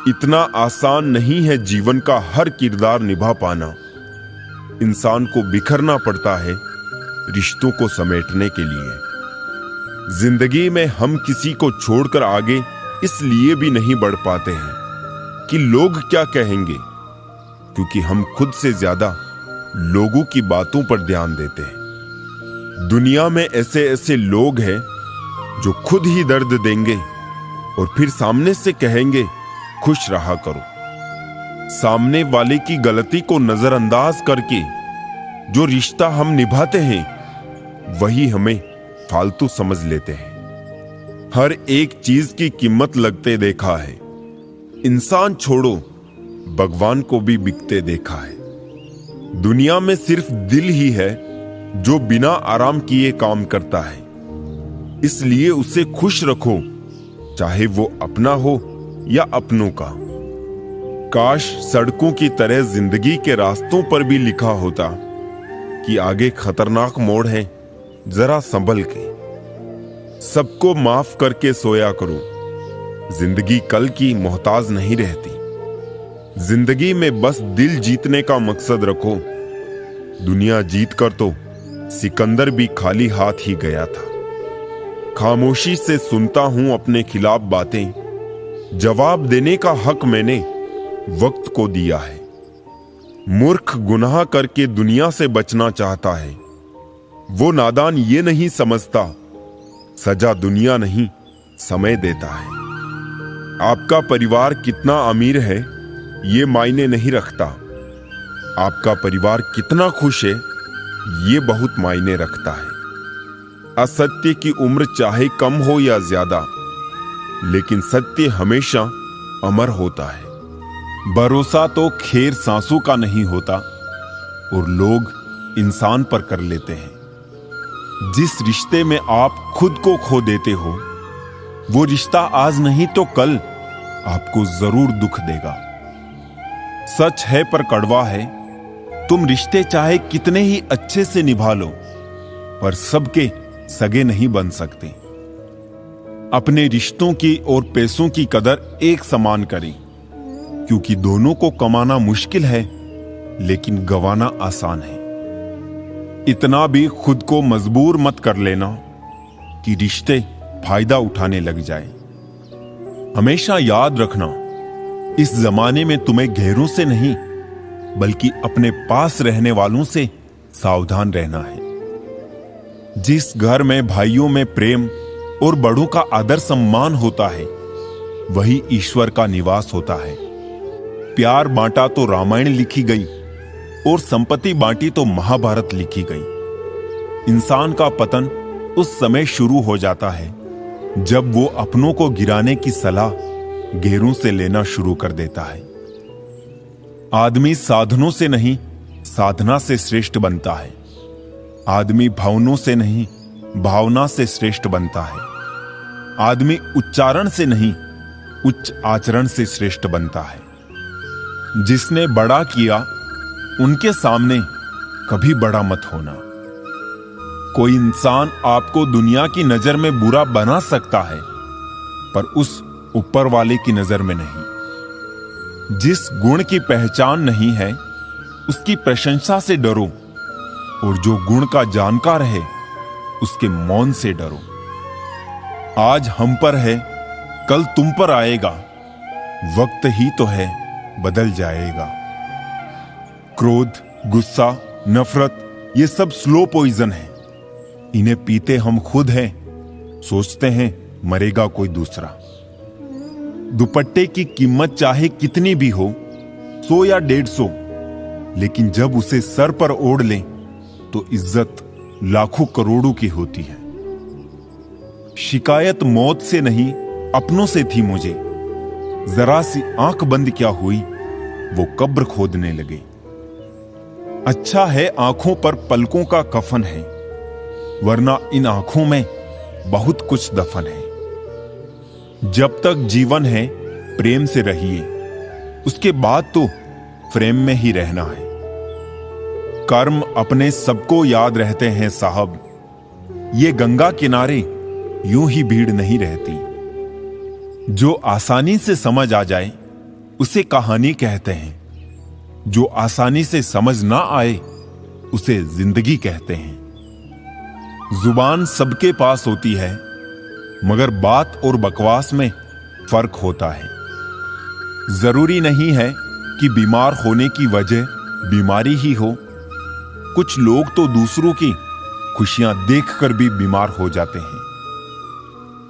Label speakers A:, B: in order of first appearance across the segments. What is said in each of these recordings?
A: इतना आसान नहीं है जीवन का हर किरदार निभा पाना। इंसान को बिखरना पड़ता है रिश्तों को समेटने के लिए। जिंदगी में हम किसी को छोड़कर आगे इसलिए भी नहीं बढ़ पाते हैं कि लोग क्या कहेंगे, क्योंकि हम खुद से ज्यादा लोगों की बातों पर ध्यान देते हैं। दुनिया में ऐसे ऐसे लोग हैं जो खुद ही दर्द देंगे और फिर सामने से कहेंगे खुश रहा करो। सामने वाले की गलती को नजरअंदाज करके जो रिश्ता हम निभाते हैं वही हमें फालतू समझ लेते हैं। हर एक चीज की कीमत लगते देखा है। इंसान छोड़ो, भगवान को भी बिकते देखा है। दुनिया में सिर्फ दिल ही है जो बिना आराम किए काम करता है। इसलिए उसे खुश रखो, चाहे वो अपना हो या अपनों का। काश सड़कों की तरह जिंदगी के रास्तों पर भी लिखा होता कि आगे खतरनाक मोड़ है, जरा संभल के। सबको माफ करके सोया करो। जिंदगी कल की मोहताज नहीं रहती। जिंदगी में बस दिल जीतने का मकसद रखो। दुनिया जीत कर तो सिकंदर भी खाली हाथ ही गया था। खामोशी से सुनता हूं अपने खिलाफ बातें। जवाब देने का हक मैंने वक्त को दिया है। मूर्ख गुनाह करके दुनिया से बचना चाहता है। वो नादान ये नहीं समझता सजा दुनिया नहीं समय देता है। आपका परिवार कितना अमीर है ये मायने नहीं रखता। आपका परिवार कितना खुश है ये बहुत मायने रखता है। असत्य की उम्र चाहे कम हो या ज्यादा, लेकिन सत्य हमेशा अमर होता है। भरोसा तो खैर सांसों का नहीं होता और लोग इंसान पर कर लेते हैं। जिस रिश्ते में आप खुद को खो देते हो वो रिश्ता आज नहीं तो कल आपको जरूर दुख देगा। सच है पर कड़वा है, तुम रिश्ते चाहे कितने ही अच्छे से निभा लो पर सबके सगे नहीं बन सकते। अपने रिश्तों की और पैसों की कदर एक समान करें, क्योंकि दोनों को कमाना मुश्किल है लेकिन गंवाना आसान है। इतना भी खुद को मजबूर मत कर लेना कि रिश्ते फायदा उठाने लग जाए। हमेशा याद रखना, इस जमाने में तुम्हें गैरों से नहीं बल्कि अपने पास रहने वालों से सावधान रहना है। जिस घर में भाइयों में प्रेम और बड़ों का आदर सम्मान होता है वही ईश्वर का निवास होता है। प्यार बांटा तो रामायण लिखी गई और संपत्ति बांटी तो महाभारत लिखी गई। इंसान का पतन उस समय शुरू हो जाता है जब वो अपनों को गिराने की सलाह गैरों से लेना शुरू कर देता है। आदमी साधनों से नहीं साधना से श्रेष्ठ बनता है। आदमी भावनों से नहीं भावना से श्रेष्ठ बनता है। आदमी उच्चारण से नहीं उच्च आचरण से श्रेष्ठ बनता है। जिसने बड़ा किया उनके सामने कभी बड़ा मत होना। कोई इंसान आपको दुनिया की नजर में बुरा बना सकता है पर उस ऊपर वाले की नजर में नहीं। जिस गुण की पहचान नहीं है उसकी प्रशंसा से डरो और जो गुण का जानकार है उसके मौन से डरो। आज हम पर है कल तुम पर आएगा, वक्त ही तो है बदल जाएगा। क्रोध, गुस्सा, नफरत ये सब स्लो पॉइजन है। इन्हें पीते हम खुद हैं, सोचते हैं मरेगा कोई दूसरा। दुपट्टे की कीमत चाहे कितनी भी हो, 100 या 150, लेकिन जब उसे सर पर ओढ़ लें तो इज्जत लाखों करोड़ों की होती है। शिकायत मौत से नहीं अपनों से थी मुझे। जरा सी आंख बंद क्या हुई वो कब्र खोदने लगे। अच्छा है आंखों पर पलकों का कफन है, वरना इन आंखों में बहुत कुछ दफन है। जब तक जीवन है प्रेम से रहिए, उसके बाद तो प्रेम में ही रहना है। कर्म अपने सबको याद रहते हैं साहब, ये गंगा किनारे यूं ही भीड़ नहीं रहती। जो आसानी से समझ आ जाए उसे कहानी कहते हैं। जो आसानी से समझ ना आए उसे जिंदगी कहते हैं। जुबान सबके पास होती है, मगर बात और बकवास में फर्क होता है। जरूरी नहीं है कि बीमार होने की वजह बीमारी ही हो। कुछ लोग तो दूसरों की खुशियां देखकर भी बीमार हो जाते हैं।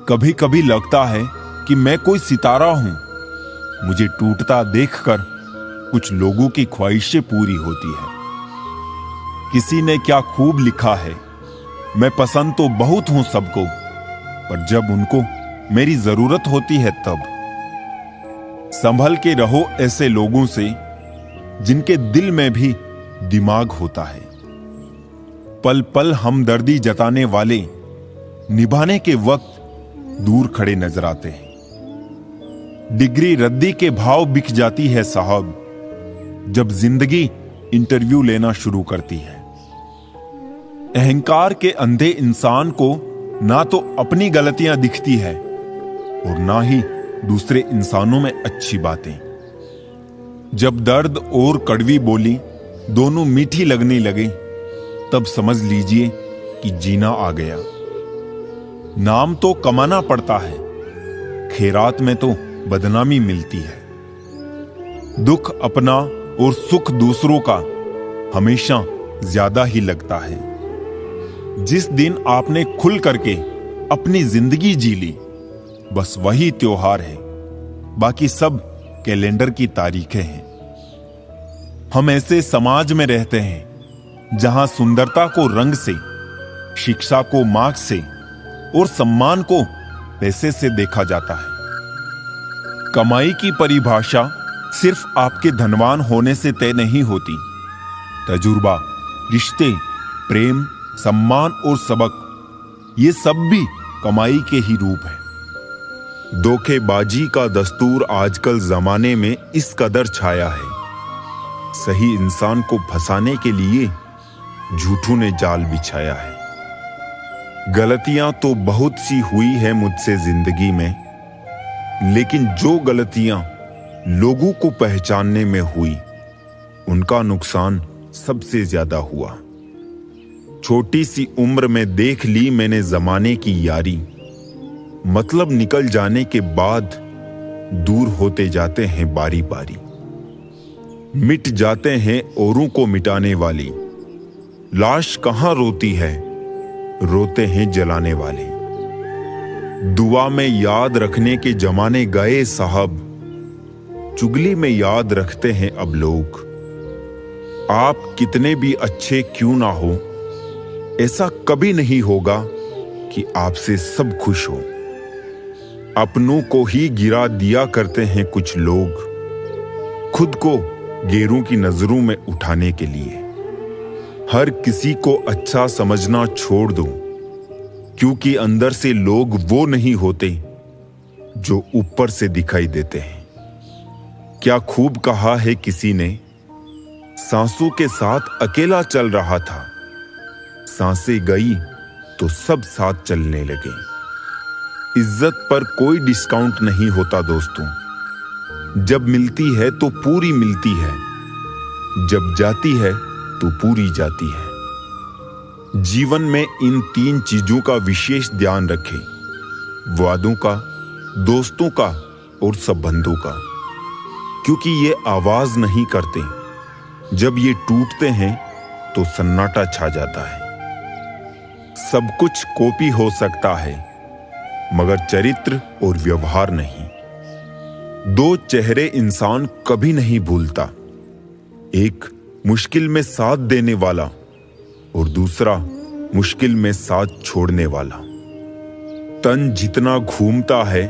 A: कभी कभी लगता है कि मैं कोई सितारा हूं। मुझे टूटता देखकर कुछ लोगों की ख्वाहिशें पूरी होती है। किसी ने क्या खूब लिखा है, मैं पसंद तो बहुत हूं सबको, पर जब उनको मेरी जरूरत होती है तब। संभल के रहो ऐसे लोगों से जिनके दिल में भी दिमाग होता है। पल पल हमदर्दी जताने वाले निभाने के वक्त दूर खड़े नजर आते हैं। डिग्री रद्दी के भाव बिक जाती है साहब, जब जिंदगी इंटरव्यू लेना शुरू करती है। अहंकार के अंधे इंसान को ना तो अपनी गलतियां दिखती है और ना ही दूसरे इंसानों में अच्छी बातें। जब दर्द और कड़वी बोली दोनों मीठी लगने लगे, तब समझ लीजिए कि जीना आ गया। नाम तो कमाना पड़ता है, खैरात में तो बदनामी मिलती है। दुख अपना और सुख दूसरों का हमेशा ज्यादा ही लगता है। जिस दिन आपने खुल करके अपनी जिंदगी जी ली, बस वही त्योहार है, बाकी सब कैलेंडर की तारीखें हैं। हम ऐसे समाज में रहते हैं जहां सुंदरता को रंग से, शिक्षा को मार्क्स से और सम्मान को पैसे से देखा जाता है। कमाई की परिभाषा सिर्फ आपके धनवान होने से तय नहीं होती। तजुर्बा, रिश्ते, प्रेम, सम्मान और सबक, ये सब भी कमाई के ही रूप है। धोखेबाजी का दस्तूर आजकल जमाने में इस कदर छाया है। सही इंसान को फंसाने के लिए झूठों ने जाल बिछाया है। गलतियां तो बहुत सी हुई है मुझसे जिंदगी में, लेकिन जो गलतियां लोगों को पहचानने में हुई, उनका नुकसान सबसे ज्यादा हुआ। छोटी सी उम्र में देख ली मैंने जमाने की यारी, मतलब निकल जाने के बाद दूर होते जाते हैं बारी बारी। मिट जाते हैं औरों को मिटाने वाली, लाश कहां रोती है, रोते हैं जलाने वाले। दुआ में याद रखने के जमाने गए साहब, चुगली में याद रखते हैं अब लोग। आप कितने भी अच्छे क्यों ना हो, ऐसा कभी नहीं होगा कि आपसे सब खुश हो। अपनों को ही गिरा दिया करते हैं कुछ लोग, खुद को गैरों की नजरों में उठाने के लिए। हर किसी को अच्छा समझना छोड़ दो, क्योंकि अंदर से लोग वो नहीं होते जो ऊपर से दिखाई देते हैं। क्या खूब कहा है किसी ने, सांसों के साथ अकेला चल रहा था, सांसें गई तो सब साथ चलने लगे। इज्जत पर कोई डिस्काउंट नहीं होता दोस्तों। जब मिलती है तो पूरी मिलती है, जब जाती है तो पूरी जाती है। जीवन में इन 3 चीजों का विशेष ध्यान रखें, वादों का, दोस्तों का और संबंधों का, क्योंकि ये आवाज नहीं करते। जब ये टूटते हैं तो सन्नाटा छा जाता है। सब कुछ कॉपी हो सकता है, मगर चरित्र और व्यवहार नहीं। 2 चेहरे इंसान कभी नहीं भूलता, एक मुश्किल में साथ देने वाला और दूसरा मुश्किल में साथ छोड़ने वाला। तन जितना घूमता है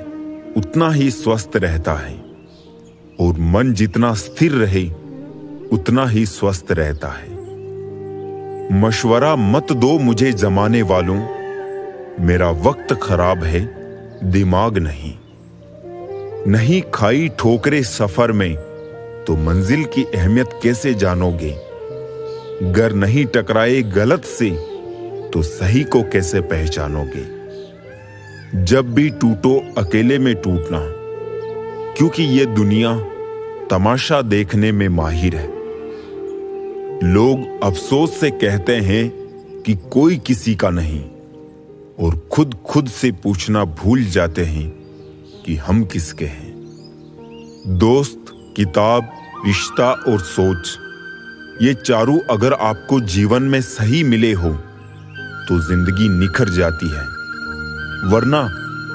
A: उतना ही स्वस्थ रहता है, और मन जितना स्थिर रहे उतना ही स्वस्थ रहता है। मशवरा मत दो मुझे जमाने वालों, मेरा वक्त खराब है, दिमाग नहीं। नहीं खाई ठोकरे सफर में तो मंजिल की अहमियत कैसे जानोगे। गर नहीं टकराए गलत से तो सही को कैसे पहचानोगे। जब भी टूटो अकेले में टूटना, क्योंकि ये दुनिया तमाशा देखने में माहिर है। लोग अफसोस से कहते हैं कि कोई किसी का नहीं, और खुद खुद से पूछना भूल जाते हैं कि हम किसके हैं। दोस्त, किताब, रिश्ता और सोच, ये चारों अगर आपको जीवन में सही मिले हो तो जिंदगी निखर जाती है, वरना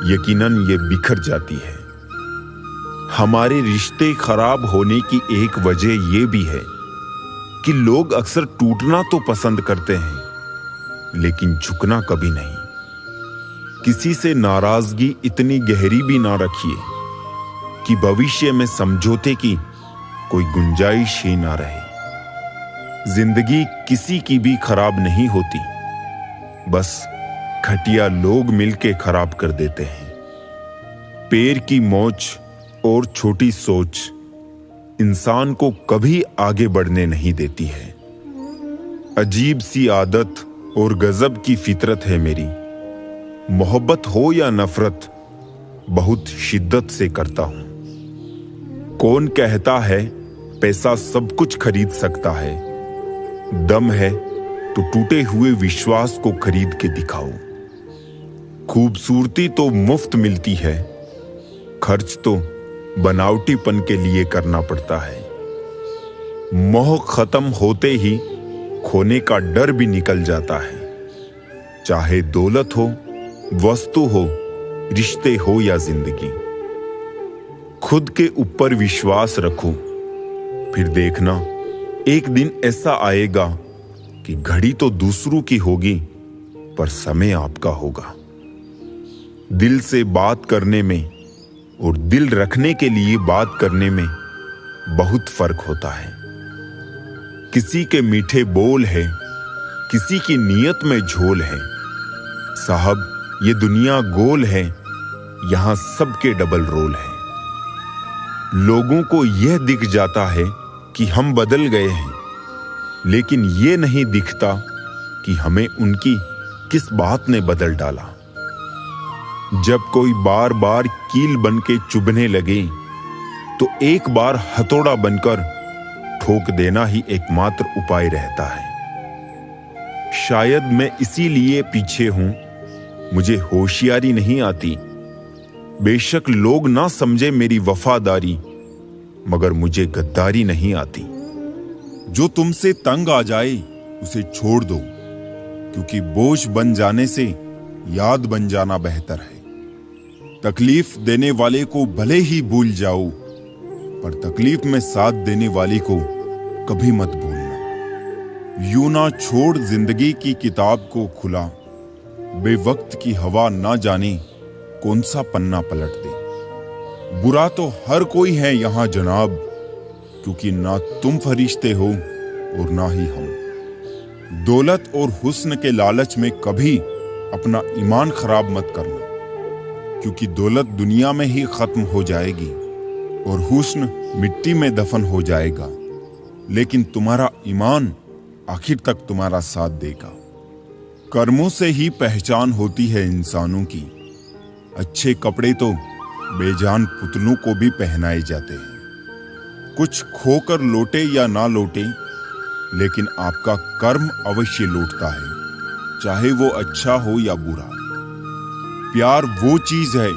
A: यकीनन ये बिखर जाती है। हमारे रिश्ते खराब होने की एक वजह ये भी है कि लोग अक्सर टूटना तो पसंद करते हैं, लेकिन झुकना कभी नहीं। किसी से नाराजगी इतनी गहरी भी ना रखिए कि भविष्य में समझौते की कोई गुंजाइश ही ना रहे। जिंदगी किसी की भी खराब नहीं होती, बस घटिया लोग मिलके खराब कर देते हैं। पैर की मोच और छोटी सोच इंसान को कभी आगे बढ़ने नहीं देती है। अजीब सी आदत और गजब की फितरत है मेरी। मोहब्बत हो या नफरत, बहुत शिद्दत से करता हूं। कौन कहता है पैसा सब कुछ खरीद सकता है? दम है तो टूटे हुए विश्वास को खरीद के दिखाओ। खूबसूरती तो मुफ्त मिलती है, खर्च तो बनावटीपन के लिए करना पड़ता है। मोह खत्म होते ही खोने का डर भी निकल जाता है। चाहे दौलत हो, वस्तु हो, रिश्ते हो या जिंदगी। खुद के ऊपर विश्वास रखो, फिर देखना एक दिन ऐसा आएगा कि घड़ी तो दूसरों की होगी, पर समय आपका होगा। दिल से बात करने में और दिल रखने के लिए बात करने में बहुत फर्क होता है। किसी के मीठे बोल है, किसी की नीयत में झोल है। साहब, ये दुनिया गोल है, यहां सबके डबल रोल है। लोगों को यह दिख जाता है कि हम बदल गए हैं, लेकिन यह नहीं दिखता कि हमें उनकी किस बात ने बदल डाला। जब कोई बार बार कील बन के चुभने लगे तो एक बार हथौड़ा बनकर ठोक देना ही एकमात्र उपाय रहता है। शायद मैं इसीलिए पीछे हूं, मुझे होशियारी नहीं आती। बेशक लोग ना समझे मेरी वफादारी, मगर मुझे गद्दारी नहीं आती। जो तुमसे तंग आ जाए उसे छोड़ दो, क्योंकि बोझ बन जाने से याद बन जाना बेहतर है। तकलीफ देने वाले को भले ही भूल जाओ, पर तकलीफ में साथ देने वाले को कभी मत भूलना। यूं ना छोड़ जिंदगी की किताब को खुला, बेवक्त की हवा ना जाने कौन सा पन्ना पलट दे। बुरा तो हर कोई है यहां जनाब, क्योंकि ना तुम फरिश्ते हो और ना ही हम। दौलत और हुस्न के लालच में कभी अपना ईमान खराब मत करना, क्योंकि दौलत दुनिया में ही खत्म हो जाएगी और हुस्न मिट्टी में दफन हो जाएगा, लेकिन तुम्हारा ईमान आखिर तक तुम्हारा साथ देगा। कर्मों से ही पहचान होती है इंसानों की। अच्छे कपड़े तो बेजान पुतलों को भी पहनाए जाते हैं। कुछ खोकर लौटे या ना लौटे, लेकिन आपका कर्म अवश्य लौटता है, चाहे वो अच्छा हो या बुरा। प्यार वो चीज है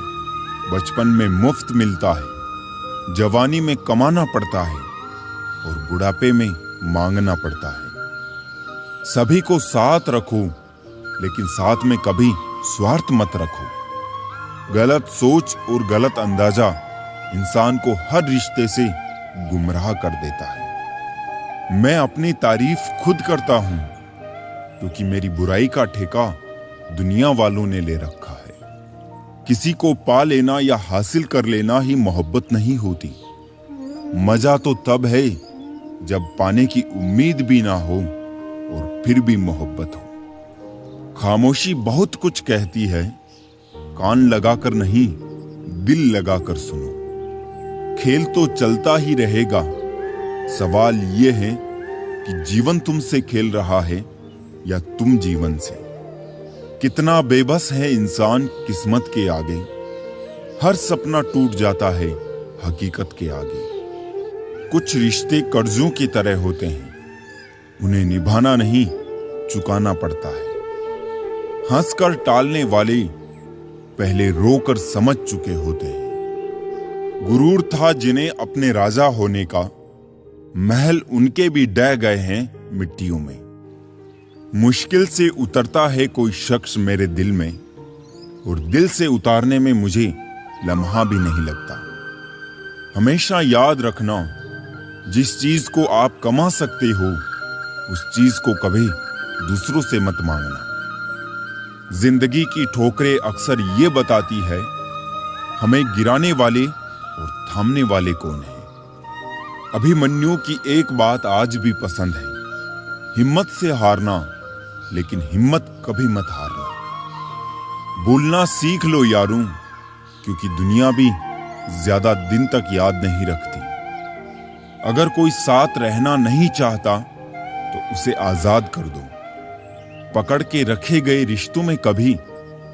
A: बचपन में मुफ्त मिलता है, जवानी में कमाना पड़ता है और बुढ़ापे में मांगना पड़ता है। सभी को साथ रखो, लेकिन साथ में कभी स्वार्थ मत रखो। गलत सोच और गलत अंदाजा इंसान को हर रिश्ते से गुमराह कर देता है। मैं अपनी तारीफ खुद करता हूं, क्योंकि मेरी बुराई का ठेका दुनिया वालों ने ले रखा है। किसी को पा लेना या हासिल कर लेना ही मोहब्बत नहीं होती। मजा तो तब है जब पाने की उम्मीद भी ना हो और फिर भी मोहब्बत हो। खामोशी बहुत कुछ कहती है, कान लगाकर नहीं, दिल लगाकर सुनो। खेल तो चलता ही रहेगा, सवाल यह है कि जीवन तुमसे खेल रहा है या तुम जीवन से। कितना बेबस है इंसान किस्मत के आगे, हर सपना टूट जाता है हकीकत के आगे। कुछ रिश्ते कर्जों की तरह होते हैं, उन्हें निभाना नहीं, चुकाना पड़ता है। हंसकर टालने वाले पहले रोकर समझ चुके होते हैं। गुरूर था जिन्हें अपने राजा होने का, महल उनके भी ढह गए हैं मिट्टियों में। मुश्किल से उतरता है कोई शख्स मेरे दिल में, और दिल से उतारने में मुझे लम्हा भी नहीं लगता। हमेशा याद रखना, जिस चीज को आप कमा सकते हो उस चीज को कभी दूसरों से मत मांगना। जिंदगी की ठोकरें अक्सर ये बताती है हमें गिराने वाले और थामने वाले कौन है। अभिमन्यु की एक बात आज भी पसंद है, हिम्मत से हारना, लेकिन हिम्मत कभी मत हारना। बोलना सीख लो यारों, क्योंकि दुनिया भी ज्यादा दिन तक याद नहीं रखती। अगर कोई साथ रहना नहीं चाहता तो उसे आजाद कर दो। पकड़ के रखे गए रिश्तों में कभी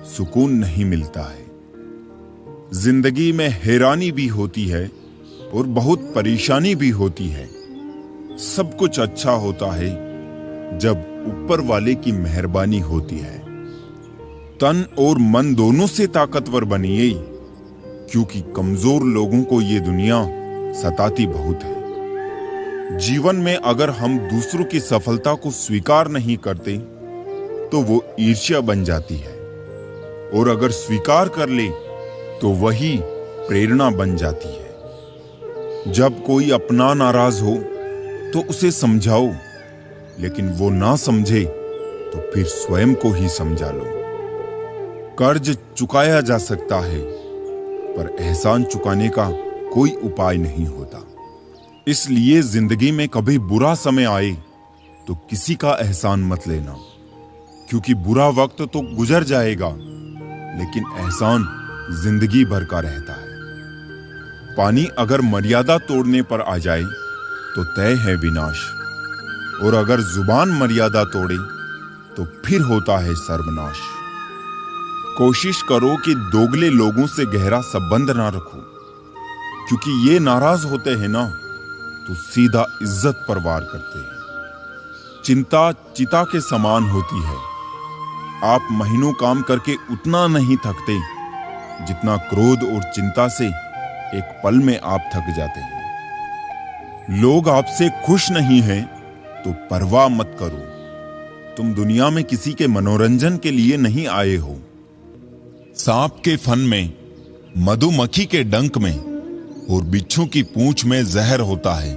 A: सुकून नहीं मिलता है। जिंदगी में हैरानी भी होती है और बहुत परेशानी भी होती है। सब कुछ अच्छा होता है जब ऊपर वाले की मेहरबानी होती है। तन और मन दोनों से ताकतवर बनिए, क्योंकि कमजोर लोगों को ये दुनिया सताती बहुत है। जीवन में अगर हम दूसरों की सफलता को स्वीकार नहीं करते तो वो ईर्ष्या बन जाती है, और अगर स्वीकार कर ले तो वही प्रेरणा बन जाती है। जब कोई अपना नाराज हो तो उसे समझाओ, लेकिन वो ना समझे तो फिर स्वयं को ही समझा लो। कर्ज चुकाया जा सकता है, पर एहसान चुकाने का कोई उपाय नहीं होता। इसलिए जिंदगी में कभी बुरा समय आए तो किसी का एहसान मत लेना, क्योंकि बुरा वक्त तो गुजर जाएगा, लेकिन एहसान जिंदगी भर का रहता है। पानी अगर मर्यादा तोड़ने पर आ जाए तो तय है विनाश, और अगर जुबान मर्यादा तोड़े तो फिर होता है सर्वनाश। कोशिश करो कि दोगले लोगों से गहरा संबंध ना रखो, क्योंकि ये नाराज होते हैं ना तो सीधा इज्जत पर वार करते हैं। चिंता चिता के समान होती है। आप महीनों काम करके उतना नहीं थकते जितना क्रोध और चिंता से एक पल में आप थक जाते हैं। लोग आपसे खुश नहीं हैं तो परवाह मत करो। तुम दुनिया में किसी के मनोरंजन के लिए नहीं आए हो। सांप के फन में, मधुमक्खी के डंक में और बिच्छू की पूंछ में जहर होता है,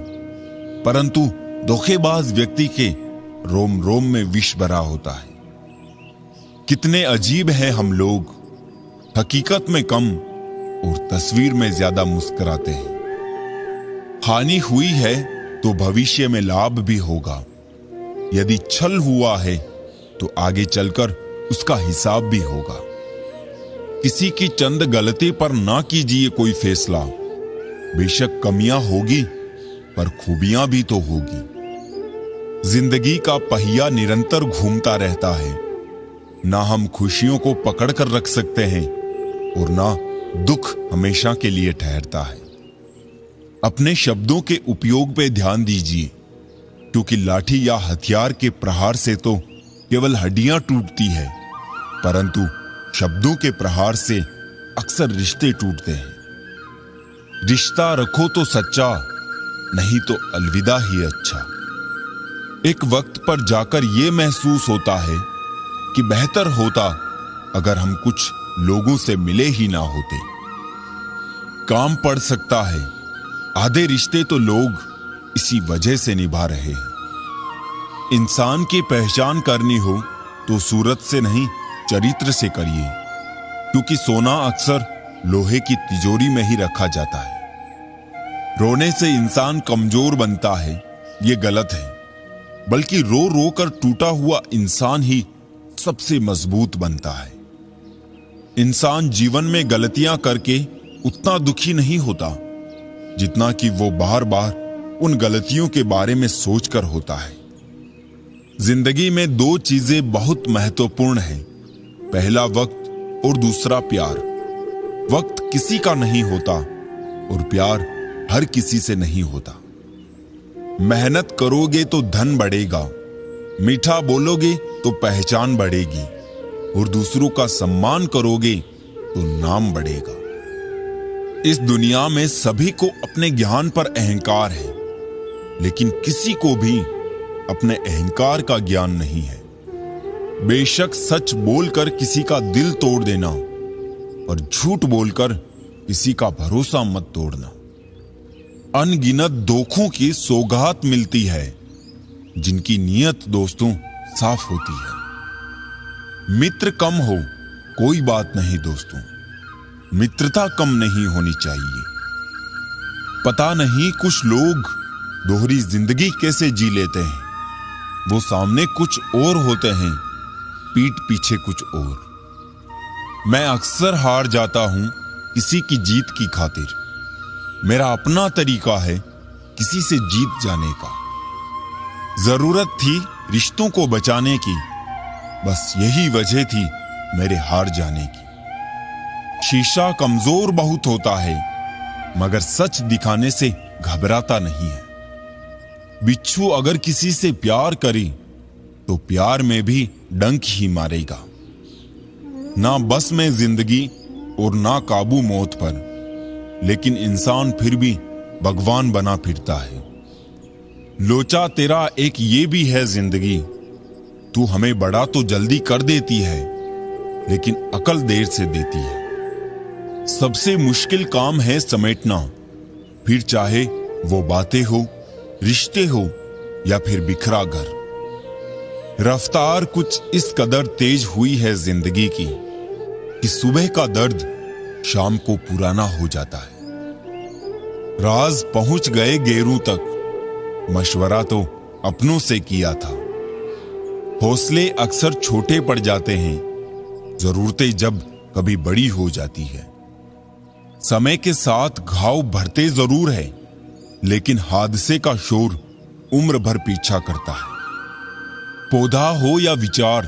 A: परंतु धोखेबाज व्यक्ति के रोम रोम में विष भरा होता है। कितने अजीब हैं हम लोग, हकीकत में कम और तस्वीर में ज्यादा मुस्कुराते हैं। हानि हुई है तो भविष्य में लाभ भी होगा। यदि छल हुआ है तो आगे चलकर उसका हिसाब भी होगा। किसी की चंद गलती पर ना कीजिए कोई फैसला। बेशक कमियां होगी पर खूबियां भी तो होगी। जिंदगी का पहिया निरंतर घूमता रहता है। ना हम खुशियों को पकड़ कर रख सकते हैं और ना दुख हमेशा के लिए ठहरता है। अपने शब्दों के उपयोग पे ध्यान दीजिए, क्योंकि लाठी या हथियार के प्रहार से तो केवल हड्डियां टूटती है, परंतु शब्दों के प्रहार से अक्सर रिश्ते टूटते हैं। रिश्ता रखो तो सच्चा, नहीं तो अलविदा ही अच्छा। एक वक्त पर जाकर यह महसूस होता है कि बेहतर होता अगर हम कुछ लोगों से मिले ही ना होते। काम पड़ सकता है, आधे रिश्ते तो लोग इसी वजह से निभा रहे हैं। इंसान की पहचान करनी हो तो सूरत से नहीं, चरित्र से करिए, क्योंकि सोना अक्सर लोहे की तिजोरी में ही रखा जाता है। रोने से इंसान कमजोर बनता है, ये गलत है, बल्कि रो रो कर टूटा हुआ इंसान ही सबसे मजबूत बनता है। इंसान जीवन में गलतियां करके उतना दुखी नहीं होता जितना कि वो बार बार उन गलतियों के बारे में सोचकर होता है। जिंदगी में दो चीजें बहुत महत्वपूर्ण हैं, पहला वक्त और दूसरा प्यार। वक्त किसी का नहीं होता और प्यार हर किसी से नहीं होता।
B: मेहनत करोगे तो धन बढ़ेगा, मीठा बोलोगे तो पहचान बढ़ेगी, और दूसरों का सम्मान करोगे तो नाम बढ़ेगा। इस दुनिया में सभी को अपने ज्ञान पर अहंकार है, लेकिन किसी को भी अपने अहंकार का ज्ञान नहीं है। बेशक सच बोलकर किसी का दिल तोड़ देना और झूठ बोलकर किसी का भरोसा मत तोड़ना। अनगिनत धोखों की सौगात मिलती है, जिनकी नीयत दोस्तों साफ होती है। मित्र कम हो कोई बात नहीं दोस्तों, मित्रता कम नहीं होनी चाहिए। पता नहीं कुछ लोग दोहरी जिंदगी कैसे जी लेते हैं। वो सामने कुछ और होते हैं, पीठ पीछे कुछ और। मैं अक्सर हार जाता हूं किसी की जीत की खातिर। मेरा अपना तरीका है किसी से जीत जाने का। जरूरत थी रिश्तों को बचाने की, बस यही वजह थी मेरे हार जाने की। शीशा कमजोर बहुत होता है, मगर सच दिखाने से घबराता नहीं है। बिच्छू अगर किसी से प्यार करे तो प्यार में भी डंक ही मारेगा। ना बस में जिंदगी और ना काबू मौत पर, लेकिन इंसान फिर भी भगवान बना फिरता है। लोचा तेरा एक ये भी है जिंदगी, तू हमें बड़ा तो जल्दी कर देती है, लेकिन अकल देर से देती है। सबसे मुश्किल काम है समेटना, फिर चाहे वो बातें हो, रिश्ते हो या फिर बिखरा घर। रफ्तार कुछ इस कदर तेज हुई है जिंदगी की कि सुबह का दर्द शाम को पुराना हो जाता है। राज पहुंच गए गैरों तक, मशवरा तो अपनों से किया था। हौसले अक्सर छोटे पड़ जाते हैं, जरूरतें जब कभी बड़ी हो जाती है। समय के साथ घाव भरते जरूर है, लेकिन हादसे का शोर उम्र भर पीछा करता है। पौधा हो या विचार,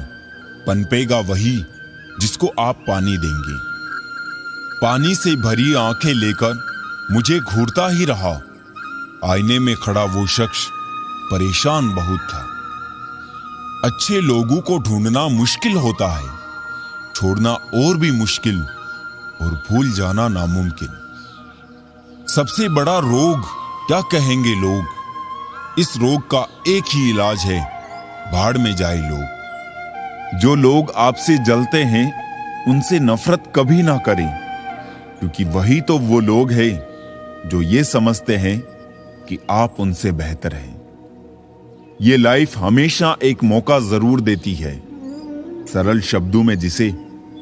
B: पनपेगा वही जिसको आप पानी देंगे। पानी से भरी आंखें लेकर मुझे घूरता ही रहा। आईने में खड़ा वो शख्स परेशान बहुत था। अच्छे लोगों को ढूंढना मुश्किल होता है, छोड़ना और भी मुश्किल, और भूल जाना नामुमकिन। सबसे बड़ा रोग क्या कहेंगे लोग, इस रोग का एक ही इलाज है, भाड़ में जाए लोग। जो लोग आपसे जलते हैं उनसे नफरत कभी ना करें, क्योंकि वही तो वो लोग हैं जो ये समझते हैं कि आप उनसे बेहतर हैं। ये लाइफ हमेशा एक मौका जरूर देती है, सरल शब्दों में जिसे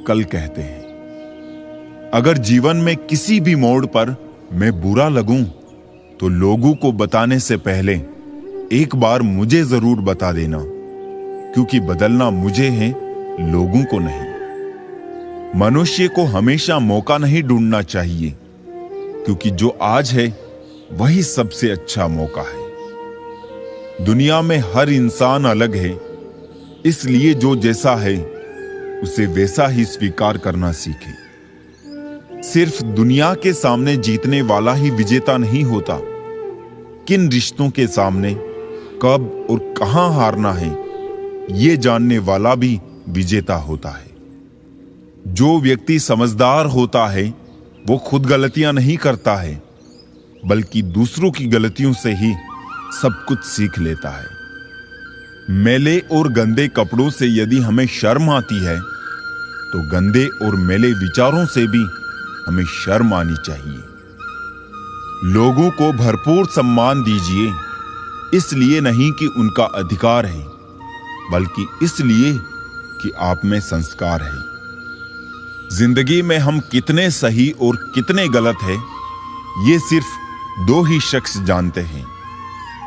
B: कल कहते हैं। अगर जीवन में किसी भी मोड़ पर मैं बुरा लगूं तो लोगों को बताने से पहले एक बार मुझे जरूर बता देना, क्योंकि बदलना मुझे है, लोगों को नहीं। मनुष्य को हमेशा मौका नहीं ढूंढना चाहिए, क्योंकि जो आज है वही सबसे अच्छा मौका है। दुनिया में हर इंसान अलग है, इसलिए जो जैसा है उसे वैसा ही स्वीकार करना सीखे। सिर्फ दुनिया के सामने जीतने वाला ही विजेता नहीं होता, किन रिश्तों के सामने कब और कहां हारना है ये जानने वाला भी विजेता होता है। जो व्यक्ति समझदार होता है वो खुद गलतियां नहीं करता है, बल्कि दूसरों की गलतियों से ही सब कुछ सीख लेता है। मैले और गंदे कपड़ों से यदि हमें शर्म आती है तो गंदे और मैले विचारों से भी हमें शर्म आनी चाहिए। लोगों को भरपूर सम्मान दीजिए, इसलिए नहीं कि उनका अधिकार है, बल्कि इसलिए कि आप में संस्कार है। जिंदगी में हम कितने सही और कितने गलत हैं, ये सिर्फ दो ही शख्स जानते हैं,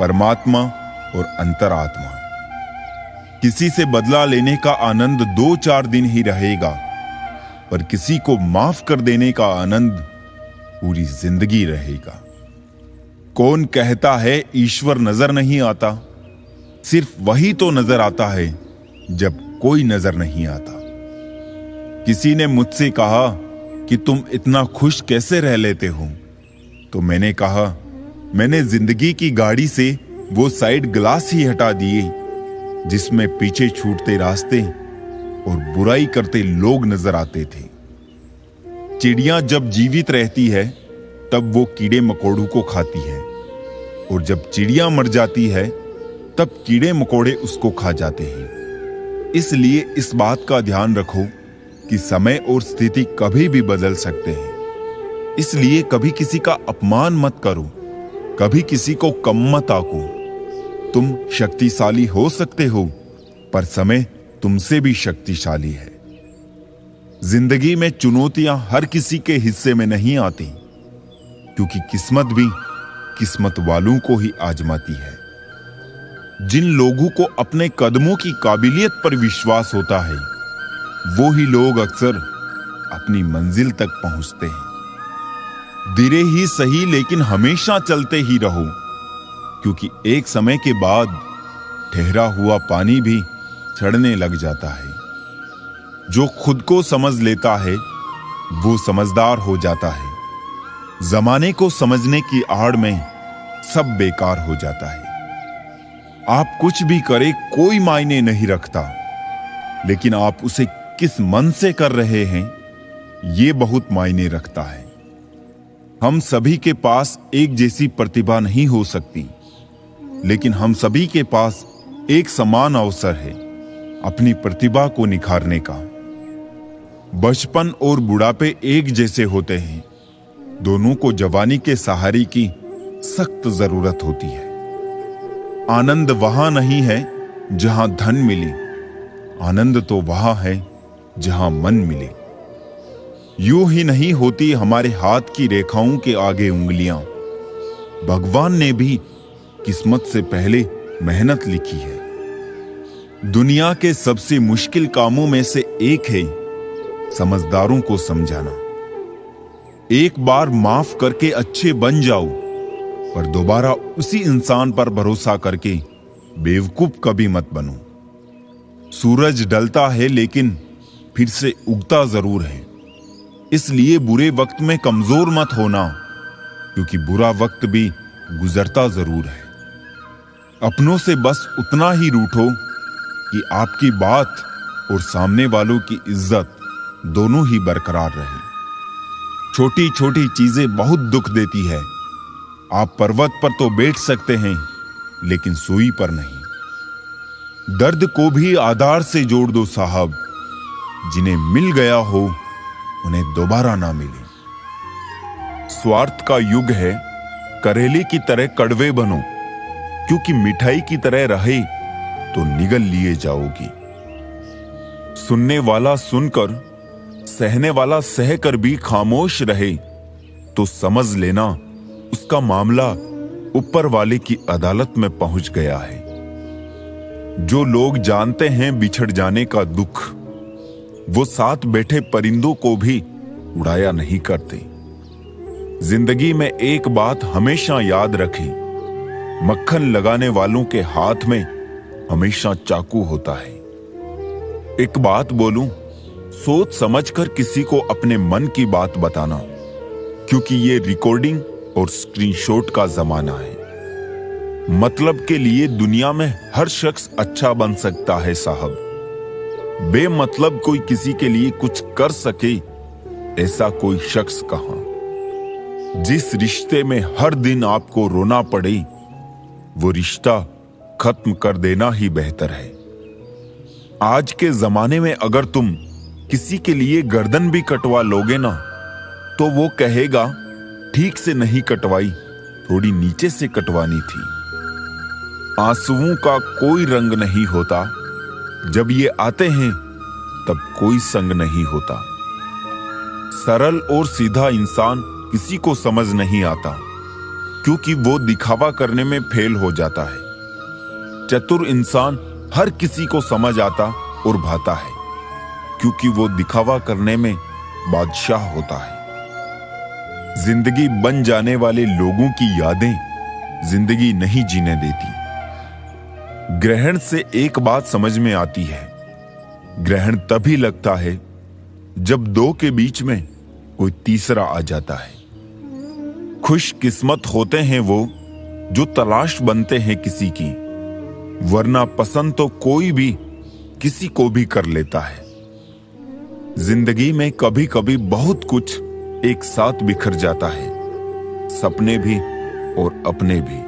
B: परमात्मा और अंतरात्मा। किसी से बदला लेने का आनंद 2-4 दिन ही रहेगा, पर किसी को माफ कर देने का आनंद पूरी जिंदगी रहेगा। कौन कहता है ईश्वर नजर नहीं आता? सिर्फ वही तो नजर आता है जब कोई नजर नहीं आता। किसी ने मुझसे कहा कि तुम इतना खुश कैसे रह लेते हो, तो मैंने कहा, मैंने जिंदगी की गाड़ी से वो साइड ग्लास ही हटा दिए जिसमें पीछे छूटते रास्ते और बुराई करते लोग नजर आते थे। चिड़िया जब जीवित रहती है तब वो कीड़े मकोड़ों को खाती है, और जब चिड़िया मर जाती है तब कीड़े मकोड़े उसको खा जाते हैं। इसलिए इस बात का ध्यान रखो कि समय और स्थिति कभी भी बदल सकते हैं। इसलिए कभी किसी का अपमान मत करो, कभी किसी को कम मत आको। तुम शक्तिशाली हो सकते हो, पर समय तुमसे भी शक्तिशाली है। जिंदगी में चुनौतियां हर किसी के हिस्से में नहीं आती, क्योंकि किस्मत भी किस्मत वालों को ही आजमाती है। जिन लोगों को अपने कदमों की काबिलियत पर विश्वास होता है, वो ही लोग अक्सर अपनी मंजिल तक पहुंचते हैं। धीरे ही सही, लेकिन हमेशा चलते ही रहो, क्योंकि एक समय के बाद ठहरा हुआ पानी भी सड़ने लग जाता है। जो खुद को समझ लेता है वो समझदार हो जाता है। जमाने को समझने की आड़ में सब बेकार हो जाता है। आप कुछ भी करें कोई मायने नहीं रखता, लेकिन आप उसे किस मन से कर रहे हैं ये बहुत मायने रखता है। हम सभी के पास एक जैसी प्रतिभा नहीं हो सकती, लेकिन हम सभी के पास एक समान अवसर है अपनी प्रतिभा को निखारने का। बचपन और बुढ़ापे एक जैसे होते हैं, दोनों को जवानी के सहारे की सख्त जरूरत होती है। आनंद वहां नहीं है जहां धन मिले, आनंद तो वहां है जहां मन मिले। यूं ही नहीं होती हमारे हाथ की रेखाओं के आगे उंगलियां। भगवान ने भी किस्मत से पहले मेहनत लिखी है। दुनिया के सबसे मुश्किल कामों में से एक है समझदारों को समझाना। एक बार माफ करके अच्छे बन जाओ, पर दोबारा उसी इंसान पर भरोसा करके बेवकूफ कभी मत बनो। सूरज ढलता है लेकिन फिर से उगता जरूर है। इसलिए बुरे वक्त में कमजोर मत होना, क्योंकि बुरा वक्त भी गुजरता जरूर है। अपनों से बस उतना ही रूठो कि आपकी बात और सामने वालों की इज्जत दोनों ही बरकरार रहे। छोटी छोटी चीजें बहुत दुख देती है। आप पर्वत पर तो बैठ सकते हैं, लेकिन सूई पर नहीं। दर्द को भी आधार से जोड़ दो साहब, जिन्हें मिल गया हो उन्हें दोबारा ना मिले। स्वार्थ का युग है, करेले की तरह कड़वे बनो, क्योंकि मिठाई की तरह रहे तो निगल लिए जाओगी। सुनने वाला सुनकर, सहने वाला सहकर भी खामोश रहे तो समझ लेना उसका मामला ऊपर वाले की अदालत में पहुंच गया है। जो लोग जानते हैं बिछड़ जाने का दुख, वो साथ बैठे परिंदों को भी उड़ाया नहीं करते। जिंदगी में एक बात हमेशा याद रखें, मक्खन लगाने वालों के हाथ में हमेशा चाकू होता है। एक बात बोलूं, सोच समझकर किसी को अपने मन की बात बताना, क्योंकि ये रिकॉर्डिंग और स्क्रीनशॉट का जमाना है। मतलब के लिए दुनिया में हर शख्स अच्छा बन सकता है साहब। बेमतलब कोई किसी के लिए कुछ कर सके ऐसा कोई शख्स कहां। जिस रिश्ते में हर दिन आपको रोना पड़े, वो रिश्ता खत्म कर देना ही बेहतर है। आज के जमाने में अगर तुम किसी के लिए गर्दन भी कटवा लोगे ना, तो वो कहेगा ठीक से नहीं कटवाई, थोड़ी नीचे से कटवानी थी। आंसुओं का कोई रंग नहीं होता, जब ये आते हैं तब कोई संग नहीं होता। सरल और सीधा इंसान किसी को समझ नहीं आता, क्योंकि वो दिखावा करने में फेल हो जाता है। चतुर इंसान हर किसी को समझ आता और भाता है, क्योंकि वो दिखावा करने में बादशाह होता है। जिंदगी बन जाने वाले लोगों की यादें जिंदगी नहीं जीने देती। ग्रहण से एक बात समझ में आती है, ग्रहण तभी लगता है जब दो के बीच में कोई तीसरा आ जाता है। खुशकिस्मत होते हैं वो
A: जो तलाश बनते हैं किसी की, वरना पसंद तो कोई भी किसी को भी कर लेता है। जिंदगी में कभी कभी बहुत कुछ एक साथ बिखर जाता है, सपने भी और अपने भी।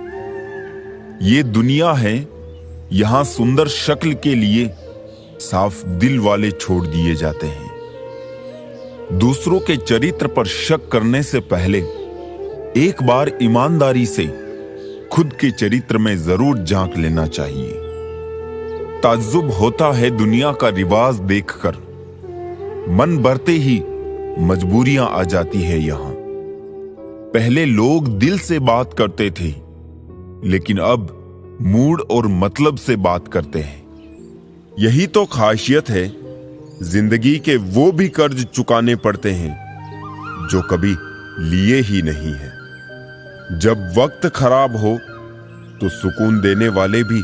A: ये दुनिया है, यहां सुंदर शक्ल के लिए साफ दिल वाले छोड़ दिए जाते हैं। दूसरों के चरित्र पर शक करने से पहले एक बार ईमानदारी से खुद के चरित्र में जरूर झांक लेना चाहिए। ताज्जुब होता है दुनिया का रिवाज देखकर, मन भरते ही मजबूरियां आ जाती है यहां। पहले लोग दिल से बात करते थे, लेकिन अब मूड और मतलब से बात करते हैं। यही तो खासियत है, जिंदगी के वो भी कर्ज चुकाने पड़ते हैं जो कभी लिए ही नहीं है। जब वक्त खराब हो तो सुकून देने वाले भी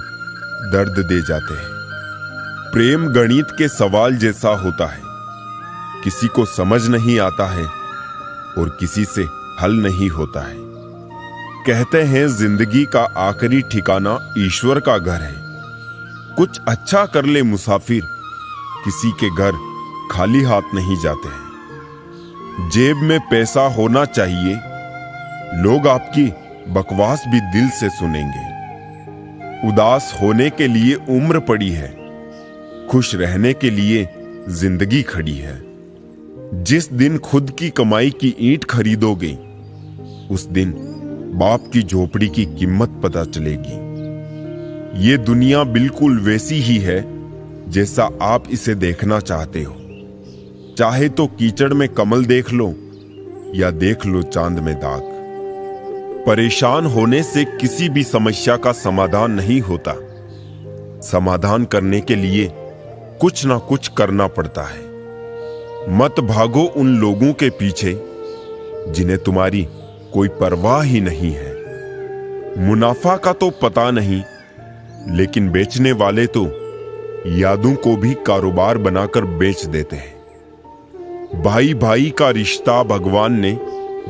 A: दर्द दे जाते हैं। प्रेम गणित के सवाल जैसा होता है, किसी को समझ नहीं आता है और किसी से हल नहीं होता है। कहते हैं जिंदगी का आखिरी ठिकाना ईश्वर का घर है। कुछ अच्छा कर ले मुसाफिर, किसी के घर खाली हाथ नहीं जाते हैं। जेब में पैसा होना चाहिए, लोग आपकी बकवास भी दिल से सुनेंगे। उदास होने के लिए उम्र पड़ी है, खुश रहने के लिए जिंदगी खड़ी है। जिस दिन खुद की कमाई की ईंट खरीदोगे, उस दिन बाप की झोपड़ी की कीमत पता चलेगी। ये दुनिया बिल्कुल वैसी ही है जैसा आप इसे देखना चाहते हो। चाहे तो कीचड़ में कमल देख लो या देख लो चांद में दाग। परेशान होने से किसी भी समस्या का समाधान नहीं होता। समाधान करने के लिए कुछ ना कुछ करना पड़ता है। मत भागो उन लोगों के पीछे जिन्हें तुम्हारी कोई परवाह ही नहीं है। मुनाफा का तो पता नहीं, लेकिन बेचने वाले तो यादों को भी कारोबार बनाकर बेच देते हैं। भाई भाई का रिश्ता भगवान ने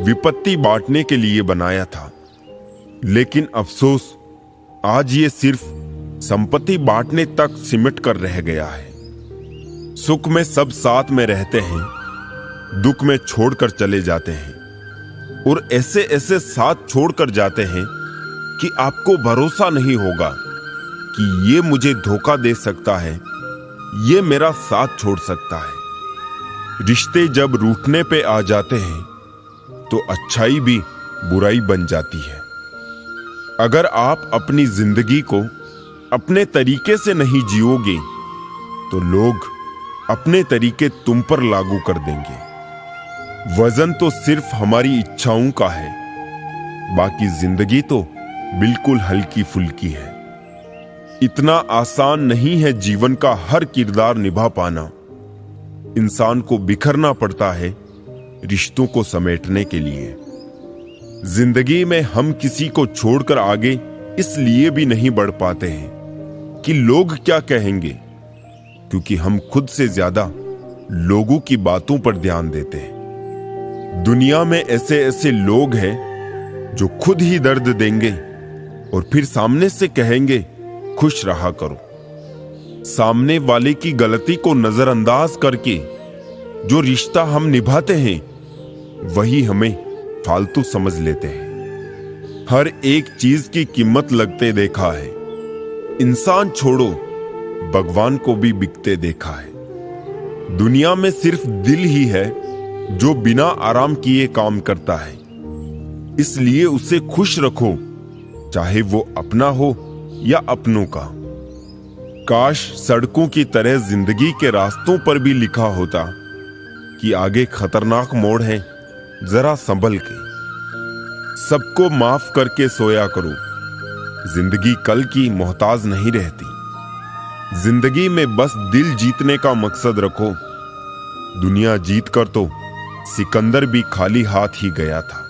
A: विपत्ति बांटने के लिए बनाया था, लेकिन अफसोस आज ये सिर्फ संपत्ति बांटने तक सिमट कर रह गया है। सुख में सब साथ में रहते हैं, दुख में छोड़कर चले जाते हैं, और ऐसे ऐसे साथ छोड़कर जाते हैं कि आपको भरोसा नहीं होगा कि ये मुझे धोखा दे सकता है, ये मेरा साथ छोड़ सकता है। रिश्ते जब रूठने पे आ जाते हैं तो अच्छाई भी बुराई बन जाती है। अगर आप अपनी जिंदगी को अपने तरीके से नहीं जियोगे तो लोग अपने तरीके तुम पर लागू कर देंगे। वजन तो सिर्फ हमारी इच्छाओं का है, बाकी जिंदगी तो बिल्कुल हल्की फुल्की है। इतना आसान नहीं है जीवन का हर किरदार निभा पाना। इंसान को बिखरना पड़ता है रिश्तों को समेटने के लिए। जिंदगी में हम किसी को छोड़कर आगे इसलिए भी नहीं बढ़ पाते हैं कि लोग क्या कहेंगे, क्योंकि हम खुद से ज्यादा लोगों की बातों पर ध्यान देते हैं। दुनिया में ऐसे ऐसे लोग हैं जो खुद ही दर्द देंगे और फिर सामने से कहेंगे खुश रहा करो। सामने वाले की गलती को नजरअंदाज करके जो रिश्ता हम निभाते हैं वही हमें फालतू समझ लेते हैं। हर एक चीज की कीमत लगते देखा है। इंसान छोड़ो, भगवान को भी बिकते देखा है। दुनिया में सिर्फ दिल ही है जो बिना आराम किए काम करता है, इसलिए उसे खुश रखो, चाहे वो अपना हो या अपनों का। काश सड़कों की तरह जिंदगी के रास्तों पर भी लिखा होता कि आगे खतरनाक मोड़ है, जरा संभल के। सबको माफ करके सोया करो, जिंदगी कल की मोहताज नहीं रहती। जिंदगी में बस दिल जीतने का मकसद रखो। दुनिया जीत कर तो सिकंदर भी खाली हाथ ही गया था।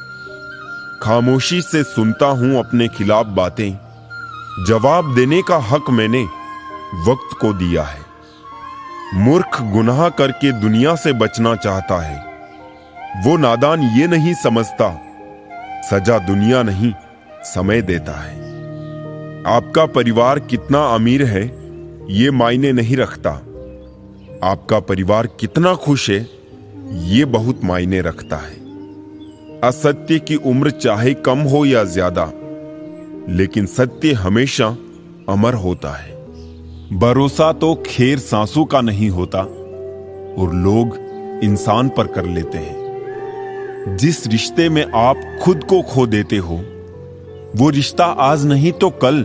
A: खामोशी से सुनता हूं अपने खिलाफ बातें, जवाब देने का हक मैंने वक्त को दिया है। मूर्ख गुनाह करके दुनिया से बचना चाहता है। वो नादान ये नहीं समझता, सजा दुनिया नहीं समय देता है। आपका परिवार कितना अमीर है ये मायने नहीं रखता, आपका परिवार कितना खुश है ये बहुत मायने रखता है। असत्य की उम्र चाहे कम हो या ज्यादा, लेकिन सत्य हमेशा अमर होता है। भरोसा तो खैर सांसों का नहीं होता और लोग इंसान पर कर लेते हैं। जिस रिश्ते में आप खुद को खो देते हो वो रिश्ता आज नहीं तो कल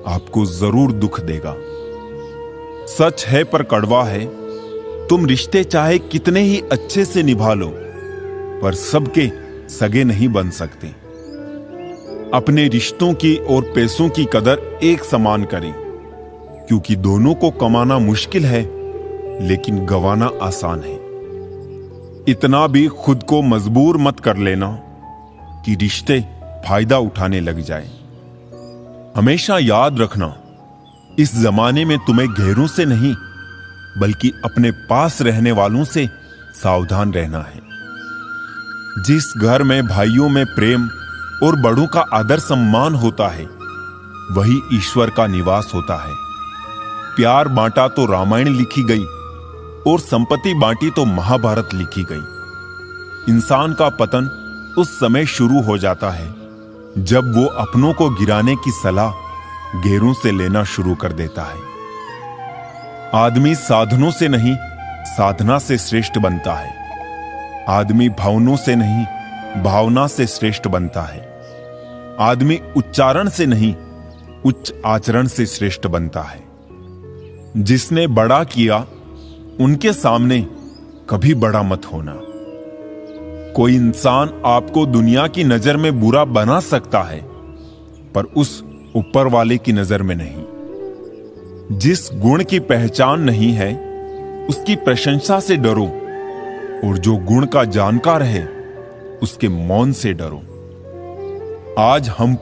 A: आपको जरूर दुख देगा। सच है पर कड़वा है, तुम रिश्ते चाहे कितने ही अच्छे से निभा लो पर सबके सगे नहीं बन सकते। अपने रिश्तों की और पैसों की कदर एक समान करें, क्योंकि दोनों को कमाना मुश्किल है लेकिन गंवाना आसान है। इतना भी खुद को मजबूर मत कर लेना कि रिश्ते फायदा उठाने लग जाए। हमेशा याद रखना, इस जमाने में तुम्हें गैरों से नहीं बल्कि अपने पास रहने वालों से सावधान रहना है। जिस घर में भाइयों में प्रेम और बड़ों का आदर सम्मान होता है वही ईश्वर का निवास होता है। प्यार बांटा तो रामायण लिखी गई और संपत्ति बांटी तो महाभारत लिखी गई। इंसान का पतन उस समय शुरू हो जाता है जब वो अपनों को गिराने की सलाह गैरों से लेना शुरू कर देता है। आदमी साधनों से नहीं साधना से श्रेष्ठ बनता है। आदमी भावनों से नहीं भावना से श्रेष्ठ बनता है। आदमी उच्चारण से नहीं उच्च आचरण से श्रेष्ठ बनता है। जिसने बड़ा किया उनके सामने कभी बड़ा मत होना। कोई इंसान आपको दुनिया की नजर में बुरा बना सकता है पर उस ऊपर वाले की नजर में नहीं। जिस गुण की पहचान नहीं है उसकी प्रशंसा से डरो और जो गुण का जानकार है उसके मौन से डरो। आज हम